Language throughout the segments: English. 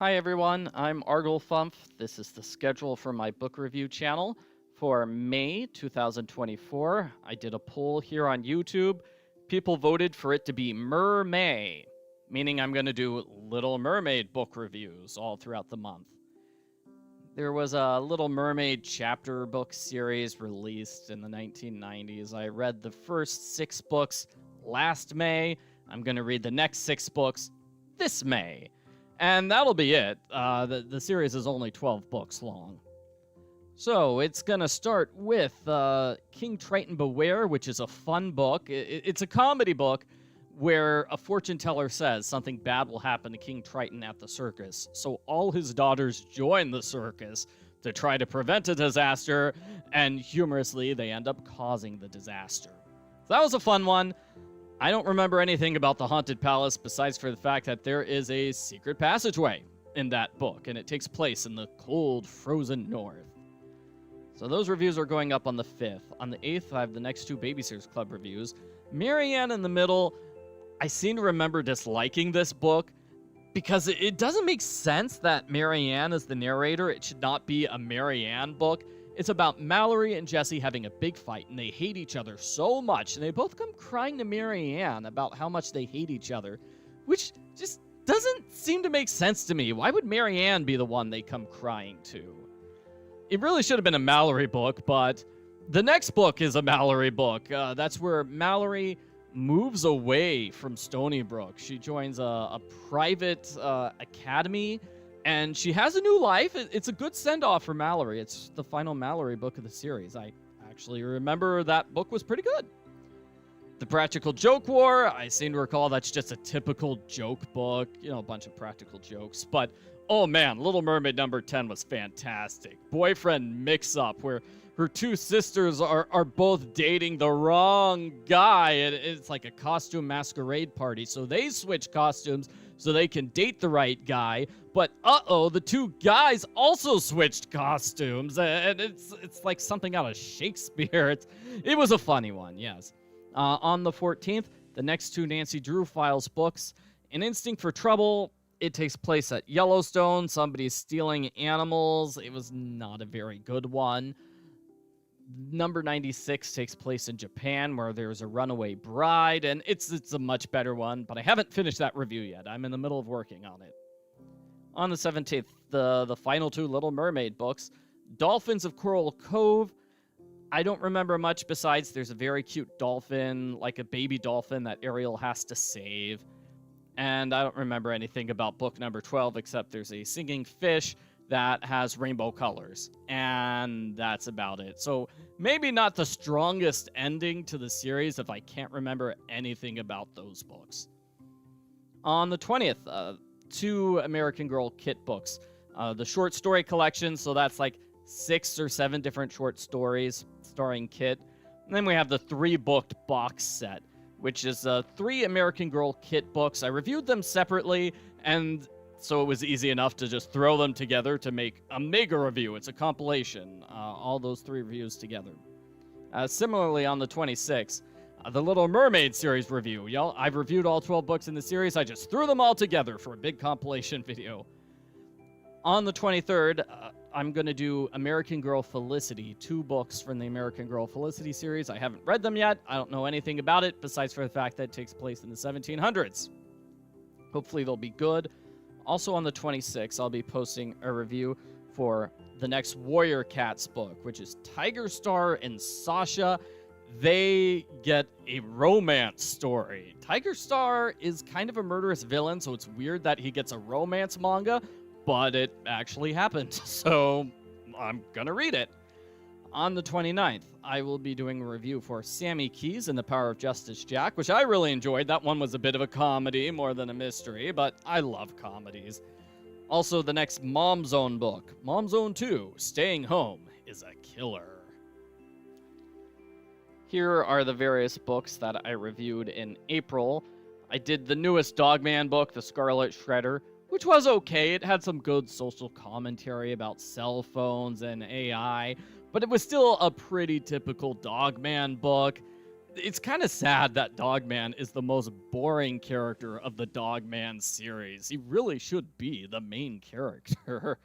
Hi everyone, I'm Arglefump. This is the schedule for my book review channel for May 2024. I did a poll here on YouTube. People voted for it to be Mermaid, meaning I'm going to do Little Mermaid book reviews all throughout the month. There was a Little Mermaid chapter book series released in the 1990s. I read the first 6 books last May. I'm going to read the next 6 books this May. And that'll be it. The series is only 12 books long. So it's going to start with King Triton Beware, which is a fun book. It's a comedy book where a fortune teller says something bad will happen to King Triton at the circus. So all his daughters join the circus to try to prevent a disaster, and humorously, they end up causing the disaster. So that was a fun one. I don't remember anything about the Haunted Palace besides for the fact that there is a secret passageway in that book, and it takes place in the cold, frozen north. So those reviews are going up on the 5th. On the 8th, I have the next 2 Babysitters Club reviews. Marianne in the middle, I seem to remember disliking this book because it doesn't make sense that Marianne is the narrator. It should not be a Marianne book. It's about Mallory and Jesse having a big fight, and they hate each other so much, and they both come crying to Marianne about how much they hate each other, which just doesn't seem to make sense to me. Why would Marianne be the one they come crying to? It really should have been a Mallory book, but the next book is a Mallory book. That's where Mallory moves away from Stony Brook. She joins a private academy, and she has a new life. It's a good send-off for Mallory. It's the final Mallory book of the series. I actually remember that book was pretty good. The Practical Joke War, I seem to recall that's just a typical joke book. You know, a bunch of practical jokes. But, oh man, Little Mermaid number 10 was fantastic. Boyfriend mix-up, where her 2 sisters are both dating the wrong guy. It's like a costume masquerade party. So they switch costumes so they can date the right guy. But the 2 guys also switched costumes, and it's like something out of Shakespeare. It was a funny one, yes. On the 14th, the next 2 Nancy Drew Files books. An Instinct for Trouble. It takes place at Yellowstone. Somebody's stealing animals. It was not a very good one. Number 96 takes place in Japan, where there's a runaway bride, and it's a much better one, but I haven't finished that review yet. I'm in the middle of working on it. On the 17th, the final 2 Little Mermaid books, Dolphins of Coral Cove. I don't remember much besides there's a very cute dolphin, like a baby dolphin that Ariel has to save. And I don't remember anything about book number 12 except there's a singing fish that has rainbow colors, and that's about it. So maybe not the strongest ending to the series if I can't remember anything about those books. On the 20th, 2 American Girl Kit books. The short story collection, so that's like 6 or 7 different short stories starring Kit. And then we have the 3-booked box set, which is 3 American Girl Kit books. I reviewed them separately, and so it was easy enough to just throw them together to make a mega review. It's a compilation, all those 3 reviews together. Similarly, on the 26th, the Little Mermaid series review. I've reviewed all 12 books in the series. I just threw them all together for a big compilation video. On the 23rd, I'm going to do American Girl Felicity, 2 books from the American Girl Felicity series. I haven't read them yet. I don't know anything about it, besides for the fact that it takes place in the 1700s. Hopefully they'll be good. Also on the 26th, I'll be posting a review for the next Warrior Cats book, which is Tigerstar and Sasha. They get a romance story. Tigerstar is kind of a murderous villain, so it's weird that he gets a romance manga, but it actually happened, so I'm gonna read it. On the 29th, I will be doing a review for Sammy Keys and the Power of Justice Jack, which I really enjoyed. That one was a bit of a comedy more than a mystery, but I love comedies. Also, the next Mom Zone book, Mom Zone 2, Staying Home is a Killer. Here are the various books that I reviewed in April. I did the newest Dogman book, The Scarlet Shredder, which was okay. It had some good social commentary about cell phones and AI, but it was still a pretty typical Dogman book. it's kind of sad that Dogman is the most boring character of the Dogman series. He really should be the main character.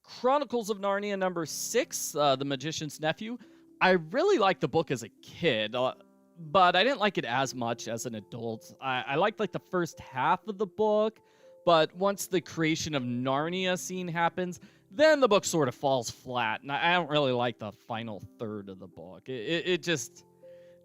Chronicles of Narnia number 6, The Magician's Nephew. I really liked the book as a kid, but I didn't like it as much as an adult. I liked like the first half of the book, but once the creation of Narnia scene happens, then the book sort of falls flat, and I don't really like the final third of the book. It just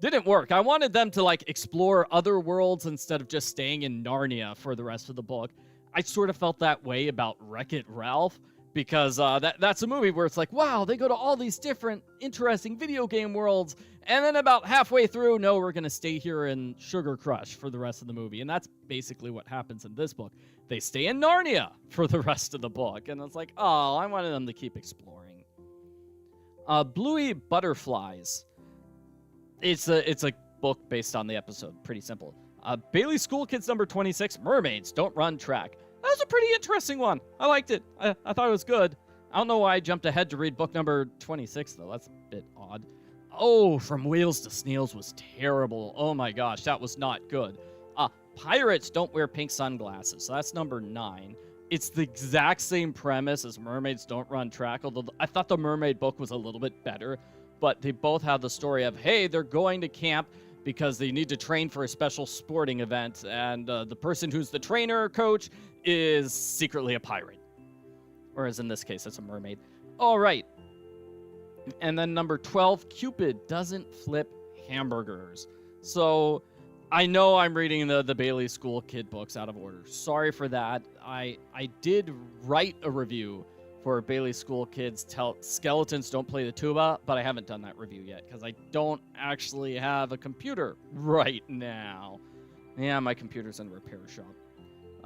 didn't work. I wanted them to like explore other worlds instead of just staying in Narnia for the rest of the book. I sort of felt that way about Wreck-It Ralph, because that's a movie where it's like, wow, they go to all these different interesting video game worlds, and then about halfway through, no, we're going to stay here in Sugar Crush for the rest of the movie. And that's basically what happens in this book. They stay in Narnia for the rest of the book, and it's like, oh, I wanted them to keep exploring. Bluey Butterflies. It's a book based on the episode. Pretty simple. Bailey School Kids number 26, Mermaids Don't Run Track. That was a pretty interesting one. I liked it. I thought it was good. I don't know why I jumped ahead to read book number 26, though. That's a bit odd. Oh, From Whales to Snails was terrible. Oh my gosh, that was not good. Pirates Don't Wear Pink Sunglasses. So that's number 9. It's the exact same premise as Mermaids Don't Run Track, although I thought the Mermaid book was a little bit better. But they both have the story of, hey, they're going to camp because they need to train for a special sporting event, and the person who's the trainer or coach is secretly a pirate. Whereas in this case, it's a mermaid. All right. And then number 12, Cupid Doesn't Flip Hamburgers. So I know I'm reading the Bailey School Kid books out of order. Sorry for that. I did write a review for Bailey School Kids Tell Skeletons Don't Play the Tuba, but I haven't done that review yet because I don't actually have a computer right now. Yeah, my computer's in a repair shop.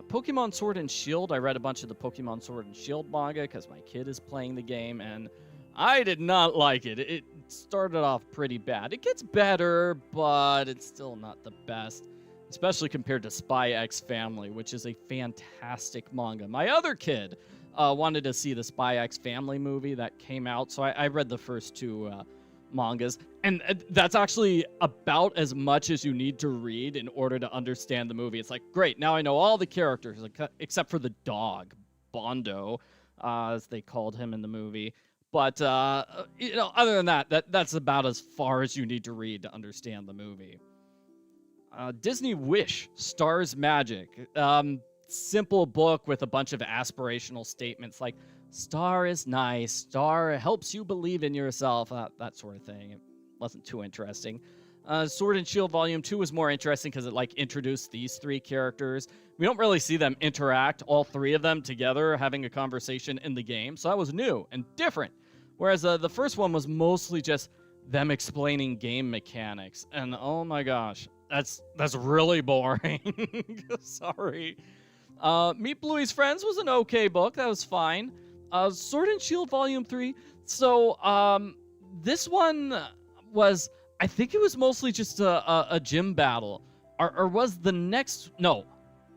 Pokemon Sword and Shield. I read a bunch of the Pokemon Sword and Shield manga because my kid is playing the game, and I did not like it. It started off pretty bad. It gets better, but it's still not the best, especially compared to Spy X Family, which is a fantastic manga. My other kid wanted to see the Spy X Family movie that came out, so I read the first 2 mangas, and that's actually about as much as you need to read in order to understand the movie. It's like, great, now I know all the characters, except for the dog, Bondo, as they called him in the movie. But, other than that's about as far as you need to read to understand the movie. Disney Wish, Stars Magic. Simple book with a bunch of aspirational statements like, Star is nice, Star helps you believe in yourself, that sort of thing. It wasn't too interesting. Sword and Shield Volume 2 was more interesting because it introduced these 3 characters. We don't really see them interact, all 3 of them together, having a conversation in the game, so that was new and different. Whereas the first one was mostly just them explaining game mechanics, and oh my gosh, that's really boring. Sorry. Meet Bluey's Friends was an okay book. That was fine. Sword and Shield Volume 3. So, this one was, I think it was mostly just a gym battle. Or was the next... No.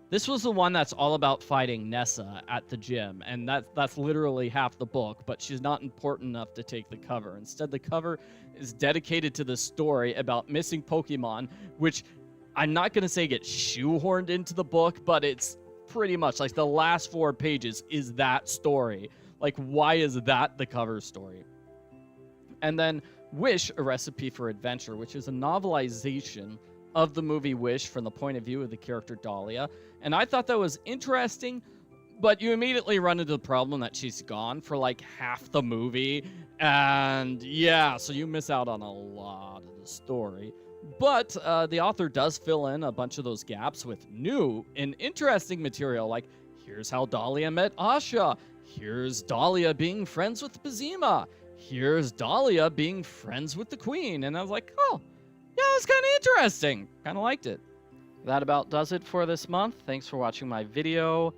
This was the one that's all about fighting Nessa at the gym. And that's literally half the book, but she's not important enough to take the cover. Instead, the cover is dedicated to the story about missing Pokemon, which I'm not going to say gets shoehorned into the book, but it's pretty much the last 4 pages is that story. Why is that the cover story? And then Wish, A Recipe for Adventure, which is a novelization of the movie Wish from the point of view of the character Dahlia. And I thought that was interesting, but you immediately run into the problem that she's gone for half the movie. And yeah, so you miss out on a lot of the story. But the author does fill in a bunch of those gaps with new and interesting material, like here's how Dahlia met Asha, here's Dahlia being friends with Bazima, here's Dahlia being friends with the Queen. And I was like, oh, yeah, it's kind of interesting. Kind of liked it. That about does it for this month. Thanks for watching my video.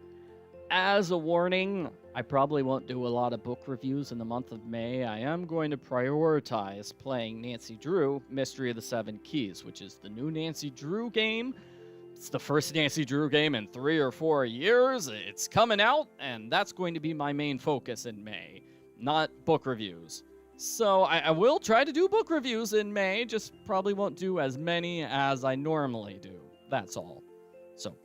As a warning, I probably won't do a lot of book reviews in the month of May. I am going to prioritize playing Nancy Drew, Mystery of the Seven Keys, which is the new Nancy Drew game. It's the first Nancy Drew game in 3 or 4 years. It's coming out, and that's going to be my main focus in May, not book reviews. So I will try to do book reviews in May, just probably won't do as many as I normally do. That's all. So,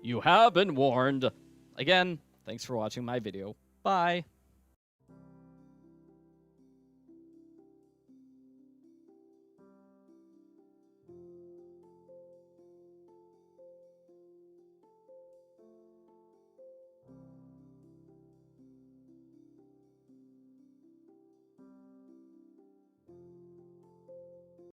you have been warned. Again, thanks for watching my video. Bye.